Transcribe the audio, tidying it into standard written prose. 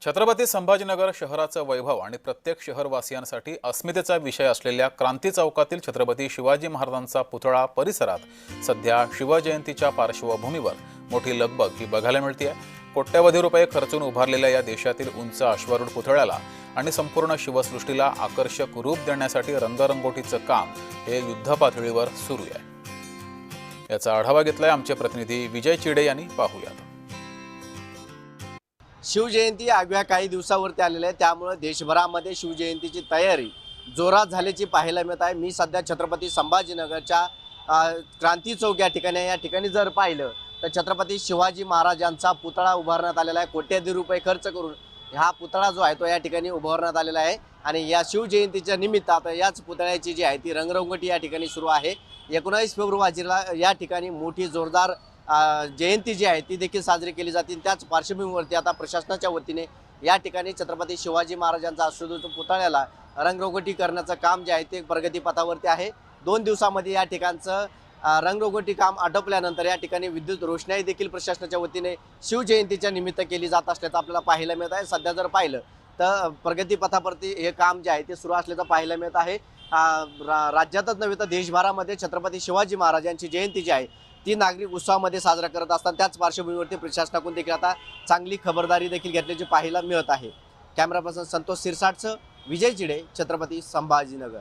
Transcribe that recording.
छत्रपती संभाजीनगर शहराचं वैभव आणि प्रत्येक शहरवासियांसाठी अस्मितेचा विषय असलेल्या क्रांती चौकातील छत्रपती शिवाजी महाराजांचा पुतळा परिसरात सध्या शिवजयंतीच्या पार्श्वभूमीवर मोठी लगबग ही बघायला मिळते। कोट्यवधी रुपये खर्चून उभारलेल्या या देशातील उंच अश्वारूढ पुतळ्याला आणि संपूर्ण शिवसृष्टीला आकर्षक रूप देण्यासाठी रंगरंगोटीचं काम हे युद्धपातळीवर सुरू आहे। याचा आढावा घेतलाय आमचे प्रतिनिधी विजय चिडे यांनी। पाहूयात। शिवजयंती अवघ्या काही दिवसावरती आलेली आहे, त्यामुळे देशभरामध्ये शिवजयंतीची तयारी जोरात झाल्याची पाहायला मिळत आहे। मी सध्या छत्रपती संभाजीनगरच्या क्रांती चौक या ठिकाणी जर पाहिलं तर छत्रपती शिवाजी महाराजांचा पुतळा उभारण्यात आलेला आहे। कोट्यवधी रुपये खर्च करून हा पुतळा जो आहे तो या ठिकाणी उभारण्यात आलेला आहे आणि या शिवजयंतीच्या निमित्त आता याच पुतळ्याची जी आहे ती रंगरंगोटी या ठिकाणी सुरू आहे। 19 फेब्रुवारीला या ठिकाणी मोठी जोरदार जयंती जी आहे ती देखील साजरी केली जाते। त्याच पार्श्वभूमीवरती आता प्रशासनाच्या वतीने या ठिकाणी छत्रपती शिवाजी महाराजांचा अश्वरूढ पुतळ्याला रंगरंगोटी करण्याचं काम जे आहे ते प्रगतीपथावरती आहे। 2 दिवसांमध्ये या ठिकाणचं रंगरंगोटी काम आटोपल्यानंतर या ठिकाणी विद्युत रोषणाई देखील प्रशासनाच्या वतीने शिवजयंतीच्या निमित्त केली जात असल्याचं आपल्याला पाहायला मिळत आहे। सध्या जर पाहिलं तर प्रगतीपथावरती हे काम जे आहे ते सुरू असल्याचं पाहायला मिळत आहे। राज्यातच नव्हे तर देशभरामध्ये छत्रपती शिवाजी महाराजांची जयंती जी आहे ती नागरिक उत्सवामध्ये साजरा करत असतात। त्याच पार्श्वभूमीवरती प्रशासनाकडून देखील आता चांगली खबरदारी देखील घेतल्याची पाहायला मिळत आहे। कॅमेरा पर्सन संतोष सिरसाटसह विजय चिडे, छत्रपती संभाजीनगर।